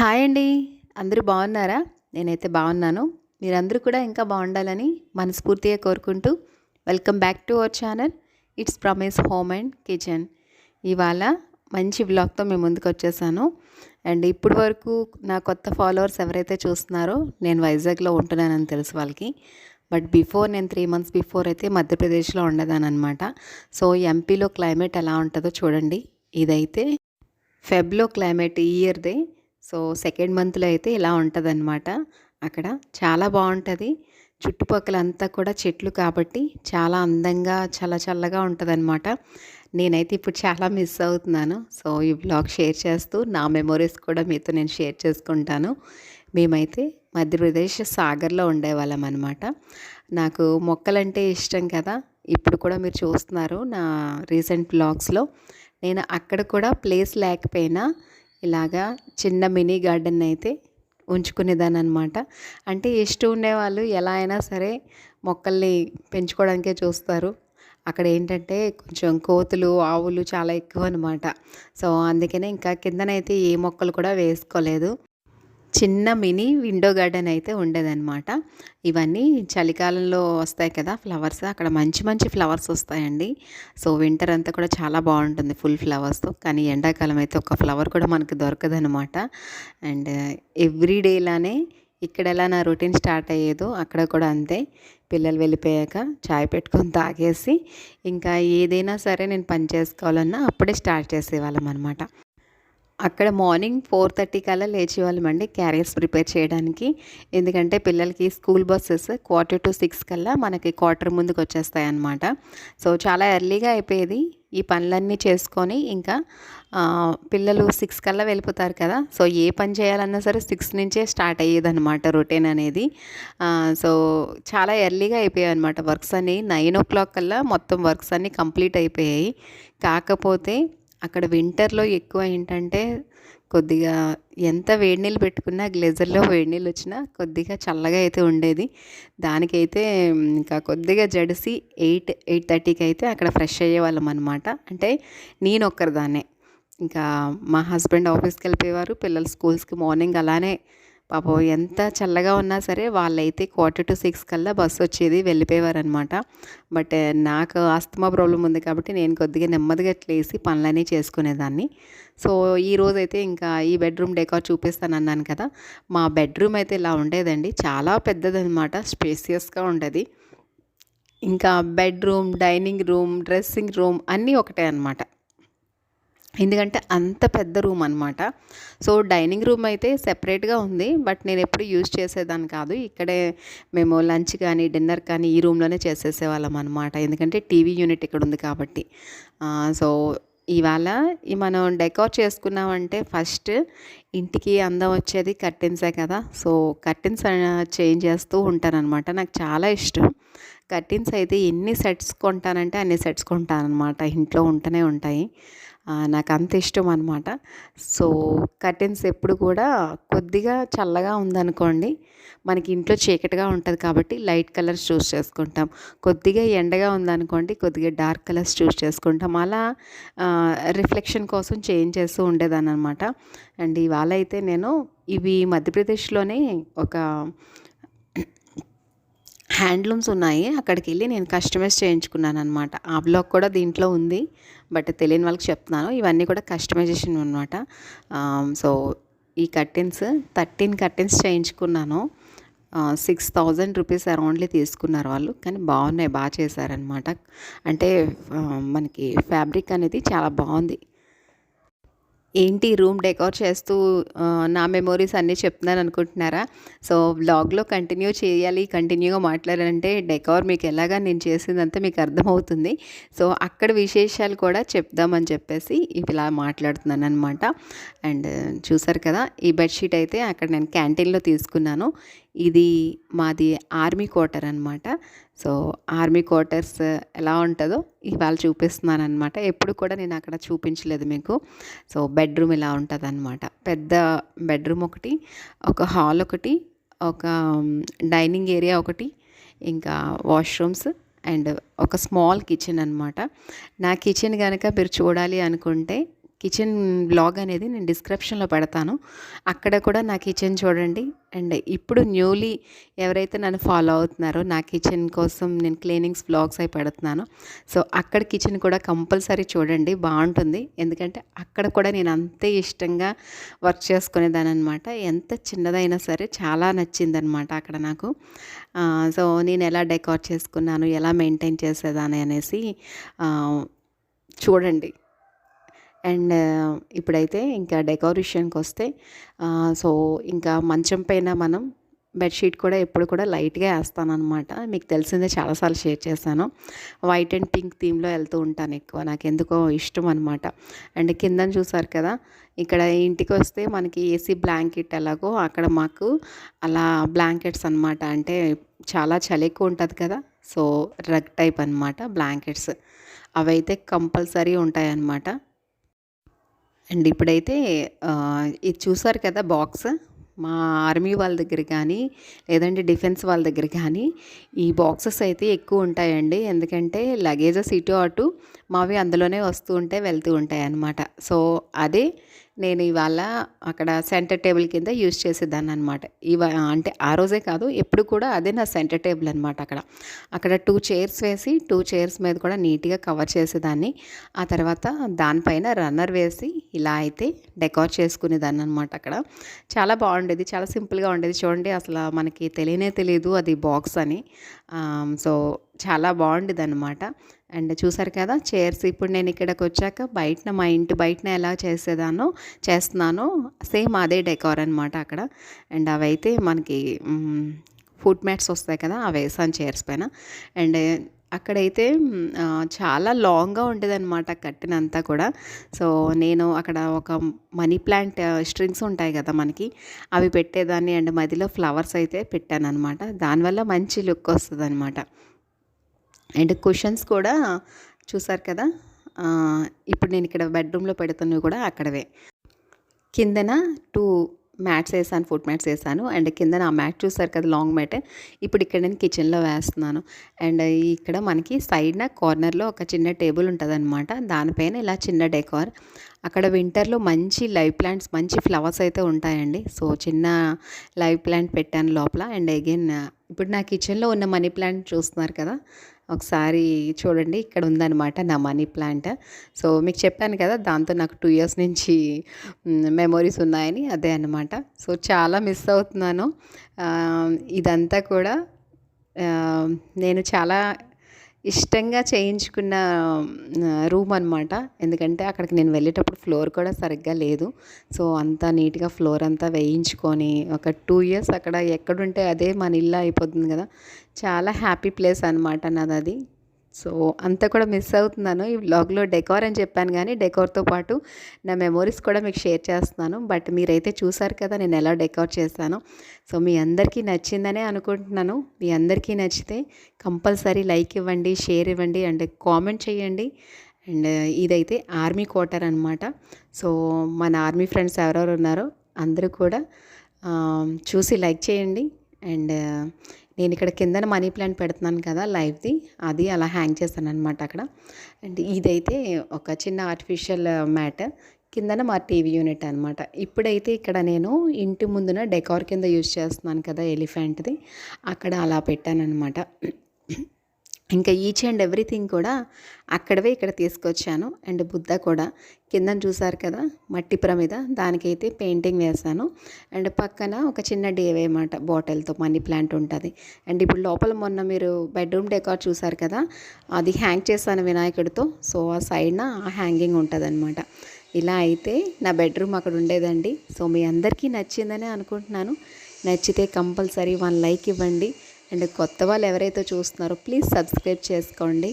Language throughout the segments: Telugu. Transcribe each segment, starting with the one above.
హాయ్ అండి. అందరూ బాగున్నారా? నేనైతే బాగున్నాను. మీరందరూ కూడా ఇంకా బాగుండాలని మనస్ఫూర్తిగా కోరుకుంటూ welcome back to our channel. It's ప్రమేస్ హోమ్ అండ్ కిచెన్. ఇవాళ మంచి వ్లాగ్తో మేము ముందుకు వచ్చేసాను. అండ్ ఇప్పటి వరకు నా కొత్త ఫాలోవర్స్ ఎవరైతే చూస్తున్నారో నేను వైజాగ్లో ఉంటున్నానని తెలుసు వాళ్ళకి. బట్ నేను 3 మంత్స్ బిఫోర్ అయితే మధ్యప్రదేశ్లో ఉండేదానమాట. సో ఎంపీలో క్లైమేట్ ఎలా ఉంటుందో చూడండి. ఇదైతే ఫెబ్లో క్లైమేట్ ఈ ఇయర్దే. సో సెకండ్ మంత్లో అయితే ఇలా ఉంటుందన్నమాట. అక్కడ చాలా బాగుంటుంది. చుట్టుపక్కలంతా కూడా చెట్లు కాబట్టి చాలా అందంగా చాలా చల్లగా ఉంటుందన్నమాట. నేనైతే ఇప్పుడు చాలా మిస్ అవుతున్నాను. సో ఈ బ్లాగ్ షేర్ చేస్తూ నా మెమొరీస్ కూడా మీతో నేను షేర్ చేసుకుంటాను. మేమైతే మధ్యప్రదేశ్ సాగర్లో ఉండేవాళ్ళం అనమాట. నాకు మొక్కలంటే ఇష్టం కదా. ఇప్పుడు కూడా మీరు చూస్తున్నారు నా రీసెంట్ బ్లాగ్స్లో. నేను అక్కడ కూడా ప్లేస్ లేకపోయినా ఇలాగా చిన్న మినీ గార్డెన్ అయితే ఉంచుకునేదాన్ని అనమాట. అంటే ఇష్టం ఉండేవాళ్ళు ఎలా అయినా సరే మొక్కల్ని పెంచుకోవడానికే చూస్తారు. అక్కడ ఏంటంటే కొంచెం కోతులు ఆవులు చాలా ఎక్కువ అనమాట. సో అందుకనే ఇంకా కిందనైతే ఏ మొక్కలు కూడా వేసుకోలేదు. చిన్న మినీ విండో గార్డెన్ అయితే ఉండేదన్నమాట. ఇవన్నీ చలికాలంలో వస్తాయి కదా ఫ్లవర్స్, అక్కడ మంచి మంచి ఫ్లవర్స్ వస్తాయండి. సో వింటర్ అంతా కూడా చాలా బాగుంటుంది ఫుల్ ఫ్లవర్స్తో. కానీ ఎండాకాలం అయితే ఒక ఫ్లవర్ కూడా మనకు దొరకదనమాట. అండ్ ఎవ్రీడేలానే ఇక్కడ ఎలా నా రొటీన్ స్టార్ట్ అయ్యేదో అక్కడ కూడా అంతే. పిల్లలు వెళ్ళిపోయాక చాయ్ పెట్టుకొని తాగేసి ఇంకా ఏదైనా సరే నేను పని చేసుకోవాలన్నా అప్పుడే స్టార్ట్ చేసేవాళ్ళం అనమాట. అక్కడ మార్నింగ్ 4:30 కల్లా లేచేవాళ్ళమండి క్యారియర్స్ ప్రిపేర్ చేయడానికి. ఎందుకంటే పిల్లలకి స్కూల్ బస్సెస్ 5:45 కల్లా మనకి క్వార్టర్ ముందుకు వచ్చేస్తాయన్నమాట. సో చాలా ఎర్లీగా అయిపోయేది ఈ పనులన్నీ చేసుకొని. ఇంకా పిల్లలు 6 కల్లా వెళ్ళిపోతారు కదా. సో ఏ పని చేయాలన్నా సరే 6 నుంచే స్టార్ట్ అయ్యేదన్నమాట రొటీన్ అనేది. సో చాలా ఎర్లీగా అయిపోయాయి అనమాట వర్క్స్ అన్నీ. 9 కల్లా మొత్తం వర్క్స్ అన్నీ కంప్లీట్ అయిపోయాయి. కాకపోతే అక్కడ వింటర్లో ఎక్కువ ఏంటంటే కొద్దిగా ఎంత వేడి నీళ్ళు పెట్టుకున్నా గ్లేజర్లో వేడి నీళ్ళు వచ్చినా కొద్దిగా చల్లగా అయితే ఉండేది. దానికైతే ఇంకా కొద్దిగా జడిసి 8:30కి అయితే అక్కడ ఫ్రెష్ అయ్యేవాళ్ళం అనమాట. అంటే నేను ఒక్కరిదాన్నే. ఇంకా మా హస్బెండ్ ఆఫీస్కి వెళ్ళిపోయేవారు, పిల్లలు స్కూల్స్కి మార్నింగ్ అలానే పాపం ఎంత చల్లగా ఉన్నా సరే వాళ్ళైతే 5:45 కల్లా బస్సు వచ్చేది, వెళ్ళిపోయేవారనమాట. బట్ నాకు ఆస్తమా ప్రాబ్లం ఉంది కాబట్టి నేను కొద్దిగా నెమ్మదిగా లేసి పనులన్నీ చేసుకునేదాన్ని. సో ఈరోజైతే ఇంకా ఈ బెడ్రూమ్ డెకార్ చూపిస్తాను అన్నాను కదా. మా బెడ్రూమ్ అయితే ఇలా ఉండేదండి. చాలా పెద్దదనమాట, స్పేసియస్గా ఉండేది. ఇంకా bedroom, dining room, dressing room అన్నీ ఒకటే అనమాట. ఎందుకంటే అంత పెద్ద రూమ్ అనమాట. సో డైనింగ్ రూమ్ అయితే సెపరేట్గా ఉంది. బట్ నేను ఎప్పుడు యూజ్ చేసేదాన్ని కాదు. ఇక్కడే మేము లంచ్ కానీ డిన్నర్ కానీ ఈ రూమ్లోనే చేసేసేవాళ్ళం అనమాట. ఎందుకంటే టీవీ యూనిట్ ఇక్కడ ఉంది కాబట్టి. సో ఇవాళ మనం డెకార్ చేసుకున్నామంటే ఫస్ట్ ఇంటికి అందం వచ్చేది కర్టెన్సే కదా. సో కర్టెన్స్ చేంజ్ చేస్తూ ఉంటానన్నమాట. నాకు చాలా ఇష్టం. కర్టెన్స్ అయితే ఎన్ని సెట్స్ కొంటానంటే అన్ని సెట్స్ కొంటానన్నమాట. ఇంట్లో ఉంటూనే ఉంటాయి. నాకు అంత ఇష్టం అనమాట. సో కర్టెన్స్ ఎప్పుడు కూడా కొద్దిగా చల్లగా ఉందనుకోండి, మనకి ఇంట్లో చీకటిగా ఉంటుంది కాబట్టి లైట్ కలర్స్ చూస్ చేసుకుంటాం. కొద్దిగా ఎండగా ఉందనుకోండి కొద్దిగా డార్క్ కలర్స్ చూస్ చేసుకుంటాం. అలా రిఫ్లెక్షన్ కోసం చేంజ్ చేస్తూ ఉండేదాన్ని అనమాట. అండ్ ఇవాళ అయితే నేను ఇవి మధ్యప్రదేశ్లోనే ఒక హ్యాండ్లూమ్స్ ఉన్నాయి, అక్కడికి వెళ్ళి నేను కస్టమైజ్ చేయించుకున్నాను అనమాట. ఆ బ్లాగ్ కూడా దీంట్లో ఉంది. బట్ తెలియని వాళ్ళకి చెప్తున్నాను, ఇవన్నీ కూడా కస్టమైజేషన్ అనమాట. సో ఈ కర్టెన్స్ 13 కర్టెన్స్ చేయించుకున్నాను. 6,000 రూపీస్ అరౌండ్లీ తీసుకున్నారు వాళ్ళు. కానీ బాగున్నాయి, బాగా చేశారనమాట. అంటే మనకి ఫ్యాబ్రిక్ అనేది చాలా బాగుంది. ఏంటి రూమ్ డెకార్ చేస్తూ నా మెమోరీస్ అన్నీ చెప్తున్నాను అనుకుంటున్నారా? సో వ్లాగ్లో కంటిన్యూగా మాట్లాడాలంటే డెకార్ మీకు ఎలాగా నేను చేసిందంతా మీకు అర్థమవుతుంది. సో అక్కడ విశేషాలు కూడా చెప్దామని చెప్పేసి ఇలా మాట్లాడుతున్నాను అనమాట. అండ్ చూసారు కదా, ఈ బెడ్షీట్ అయితే అక్కడ నేను క్యాంటీన్లో తీసుకున్నాను. ఇది మాది ఆర్మీ క్వార్టర్ అనమాట. సో ఆర్మీ క్వార్టర్స్ ఎలా ఉంటుందో ఇవాళ చూపిస్తున్నాను అనమాట. ఎప్పుడు కూడా నేను అక్కడ చూపించలేదు మీకు. సో బెడ్రూమ్ ఇలా ఉంటుంది అనమాట. పెద్ద బెడ్రూమ్ ఒకటి, ఒక హాల్ ఒకటి, ఒక డైనింగ్ ఏరియా ఒకటి, ఇంకా వాష్రూమ్స్ అండ్ ఒక స్మాల్ కిచెన్ అనమాట. నా కిచెన్ కనుక మీరు చూడాలి అనుకుంటే కిచెన్ బ్లాగ్ అనేది నేను డిస్క్రిప్షన్లో పెడతాను. అక్కడ కూడా నా కిచెన్ చూడండి. అండ్ ఇప్పుడు న్యూలీ ఎవరైతే నన్ను ఫాలో అవుతున్నారో నా కిచెన్ కోసం నేను క్లీనింగ్స్ బ్లాగ్స్ అవి పెడుతున్నాను. సో అక్కడ కిచెన్ కూడా కంపల్సరీ చూడండి, బాగుంటుంది. ఎందుకంటే అక్కడ కూడా నేను అంతే ఇష్టంగా వర్క్ చేసుకునేదాన్ని అనమాట. ఎంత చిన్నదైనా సరే చాలా నచ్చిందనమాట అక్కడ నాకు. సో నేను ఎలా డెకార్ చేసుకున్నాను, ఎలా మెయింటైన్ చేసేదాన్ని అనేసి చూడండి. అండ్ ఇప్పుడైతే ఇంకా డెకరేషన్కి వస్తే సో ఇంకా మంచం పైన మనం బెడ్షీట్ కూడా ఎప్పుడు కూడా లైట్గా వేస్తానన్నమాట. మీకు తెలిసిందే, చాలాసార్లు షేర్ చేశాను. వైట్ అండ్ పింక్ థీమ్లో వెళ్తూ ఉంటాను ఎక్కువ, నాకు ఎందుకో ఇష్టం అనమాట. అండ్ కింద చూసారు కదా, ఇక్కడ ఇంటికి వస్తే మనకి ఏసీ బ్లాంకెట్ ఎలాగో అక్కడ మాకు అలా బ్లాంకెట్స్ అనమాట. అంటే చాలా చలి ఎక్కువ ఉంటుంది కదా, సో రగ్ టైప్ అనమాట బ్లాంకెట్స్, అవైతే కంపల్సరీ ఉంటాయన్నమాట. అండ్ ఇప్పుడైతే ఇది చూసారు కదా బాక్స్, మా ఆర్మీ వాళ్ళ దగ్గర కానీ లేదంటే డిఫెన్స్ వాళ్ళ దగ్గర కానీ ఈ బాక్సెస్ అయితే ఎక్కువ ఉంటాయండి. ఎందుకంటే లగేజెస్ ఇటు అటు మావి అందులోనే వస్తూ ఉంటాయి, వెళ్తూ ఉంటాయి అన్నమాట. సో అదే నేను ఇవాళ అక్కడ సెంటర్ టేబుల్ కింద యూజ్ చేసేదాన్ని అనమాట. అంటే ఆ రోజే కాదు, ఎప్పుడు కూడా అదే నా సెంటర్ టేబుల్ అనమాట. అక్కడ 2 చైర్స్ వేసి 2 చైర్స్ మీద కూడా నీట్గా కవర్ చేసేదాన్ని. ఆ తర్వాత దానిపైన రన్నర్ వేసి ఇలా అయితే డెకార్ చేసుకునేదాన్ని అనమాట. అక్కడ చాలా బాగుండేది, చాలా సింపుల్గా ఉండేది. చూడండి, అసలు మనకి తెలియదు అది బాక్స్ అని. సో చాలా బాగుండేది అనమాట. అండ్ చూసారు కదా చైర్స్, ఇప్పుడు నేను ఇక్కడికి వచ్చాక మా ఇంటి బయటన ఎలా చేస్తున్నానో సేమ్ అదే డెకార్ అనమాట అక్కడ. అండ్ అవైతే మనకి ఫుట్ మ్యాట్స్ వస్తాయి కదా, అవి వేసాను చైర్స్ పైన. అండ్ అక్కడైతే చాలా లాంగ్గా ఉండేదన్నమాట కట్టినంతా కూడా. సో నేను అక్కడ ఒక మనీ ప్లాంట్ స్ట్రింగ్స్ ఉంటాయి కదా మనకి, అవి పెట్టేదాన్ని. అండ్ మధ్యలో ఫ్లవర్స్ అయితే పెట్టాను అనమాట, దానివల్ల మంచి లుక్ వస్తుంది అనమాట. అండ్ కుషన్స్ కూడా చూసారు కదా, ఇప్పుడు నేను ఇక్కడ బెడ్రూమ్లో పెడుతున్నవి కూడా అక్కడవే. కిందన 2 మ్యాట్స్ వేసాను, ఫుట్ మ్యాట్స్ వేసాను. అండ్ కిందన ఆ మ్యాట్ చూసారు కదా, లాంగ్ మ్యాట్, ఇప్పుడు ఇక్కడ నేను కిచెన్లో వేస్తున్నాను. అండ్ ఇక్కడ మనకి సైడ్న కార్నర్లో ఒక చిన్న టేబుల్ ఉంటుంది అనమాట, దానిపైన ఇలా చిన్న డెకార్. అక్కడ వింటర్లో మంచి లైవ్ ప్లాంట్స్, మంచి ఫ్లవర్స్ అయితే ఉంటాయండి. సో చిన్న లైవ్ ప్లాంట్ పెట్టాను లోపల. అండ్ అగైన్ ఇప్పుడు నా కిచెన్లో ఉన్న మనీ ప్లాంట్ చూస్తున్నారు కదా, ఒకసారి చూడండి, ఇక్కడ ఉందన్నమాట నా మనీ ప్లాంట్. సో మీకు చెప్పాను కదా, దాంతో నాకు 2 ఇయర్స్ నుంచి మెమొరీస్ ఉన్నాయని, అదే అన్నమాట. సో చాలా మిస్ అవుతున్నాను. ఇదంతా కూడా నేను చాలా ఇష్టంగా చేయించుకున్న రూమ్ అనమాట. ఎందుకంటే అక్కడికి నేను వెళ్ళేటప్పుడు ఫ్లోర్ కూడా సరిగ్గా లేదు. సో అంతా నీట్గా ఫ్లోర్ అంతా వేయించుకొని ఒక 2 ఇయర్స్ అక్కడ ఎక్కడుంటే అదే మన ఇల్లు అయిపోతుంది కదా. చాలా హ్యాపీ ప్లేస్ అనమాట నాది అది. సో అంతా కూడా మిస్ అవుతున్నాను. ఈ వ్లాగ్లో డెకార్ అని చెప్పాను కానీ డెకార్తో పాటు నా మెమోరీస్ కూడా మీకు షేర్ చేస్తున్నాను. బట్ మీరైతే చూసారు కదా నేను ఎలా డెకార్ చేశానో. సో మీ అందరికీ నచ్చిందనే అనుకుంటున్నాను. మీ అందరికీ నచ్చితే కంపల్సరీ లైక్ ఇవ్వండి, షేర్ ఇవ్వండి అండ్ కామెంట్ చేయండి. అండ్ ఇదైతే ఆర్మీ క్వార్టర్ అనమాట. సో మన ఆర్మీ ఫ్రెండ్స్ ఎవరెవరు ఉన్నారో అందరూ కూడా చూసి లైక్ చేయండి. అండ్ నేను ఇక్కడ కిందన మనీ ప్లాంట్ పెడుతున్నాను కదా లైవ్ది, అది అలా హ్యాంగ్ చేస్తాను అనమాట అక్కడ. అండ్ ఇదైతే ఒక చిన్న ఆర్టిఫిషియల్ మ్యాట్, కిందన మా టీవీ యూనిట్ అనమాట. ఇప్పుడైతే ఇక్కడ నేను ఇంటి ముందున డెకార్ కింద యూజ్ చేస్తున్నాను కదా ఎలిఫెంట్ది, అక్కడ అలా పెట్టానమాట. ఇంకా ఈచ్ అండ్ ఎవ్రీథింగ్ కూడా అక్కడవే ఇక్కడ తీసుకొచ్చాను. అండ్ బుద్ధ కూడా కింద చూసారు కదా మట్టి ప్రమిద, దానికైతే పెయింటింగ్ వేసాను. అండ్ పక్కన ఒక చిన్న డేవే అన్నమాట, బాటిల్తో మనీ ప్లాంట్ ఉంటుంది. అండ్ ఇప్పుడు లోపల మొన్న మీరు బెడ్రూమ్ డెకార్ చూసారు కదా, అది హ్యాంగ్ చేశాను వినాయకుడితో. సో ఆ సైడ్న ఆ హ్యాంగింగ్ ఉంటుంది అనమాట. ఇలా అయితే నా బెడ్రూమ్ అక్కడ ఉండేదండి. సో మీ అందరికీ నచ్చిందనే అనుకుంటున్నాను. నచ్చితే కంపల్సరీ 1 లైక్ ఇవ్వండి. అండ్ కొత్త వాళ్ళు ఎవరైతే చూస్తున్నారో ప్లీజ్ సబ్స్క్రైబ్ చేసుకోండి.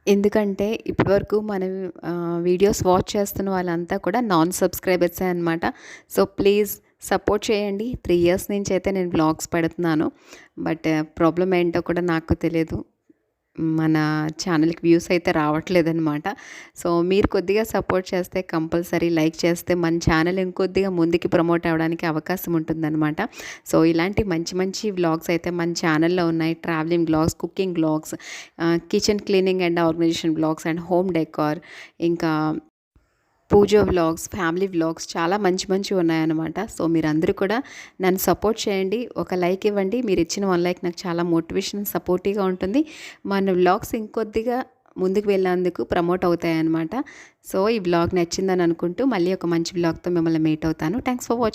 ఎందుకంటే ఇప్పటివరకు మనం వీడియోస్ వాచ్ చేస్తున్న వాళ్ళంతా కూడా నాన్ సబ్స్క్రైబర్సే అనమాట. సో ప్లీజ్ సపోర్ట్ చేయండి. 3 ఇయర్స్ నుంచి అయితే నేను వ్లాగ్స్ పెడుతున్నాను. బట్ ప్రాబ్లం ఏంటో కూడా నాకు తెలియదు, మన ఛానల్కి వ్యూస్ అయితే రావట్లేదన్నమాట. సో మీరు కొద్దిగా సపోర్ట్ చేస్తే, కంపల్సరీ లైక్ చేస్తే మన ఛానల్ ఇంకొద్దిగా ముందుకి ప్రమోట్ అవ్వడానికి అవకాశం ఉంటుందన్నమాట. సో ఇలాంటి మంచి మంచి వ్లాగ్స్ అయితే మన ఛానల్లో ఉన్నాయి. Travelling vlogs, cooking vlogs, kitchen cleaning and organisation vlogs and home decor, ఇంకా పూజ వ్లాగ్స్, ఫ్యామిలీ వ్లాగ్స్ చాలా మంచి మంచివి ఉన్నాయన్నమాట. సో మీరందరూ కూడా నన్ను సపోర్ట్ చేయండి. ఒక లైక్ ఇవ్వండి. మీరు ఇచ్చిన 1 లైక్ నాకు చాలా మోటివేషన్, సపోర్టివ్గా ఉంటుంది. మన వ్లాగ్స్ ఇంకొద్దిగా ముందుకు వెళ్ళేందుకు ప్రమోట్ అవుతాయన్నమాట. సో ఈ వ్లాగ్ నచ్చిందని అనుకుంటూ మళ్ళీ ఒక మంచి వ్లాగ్తో మిమ్మల్ని మీట్ అవుతాను. Thanks for watching.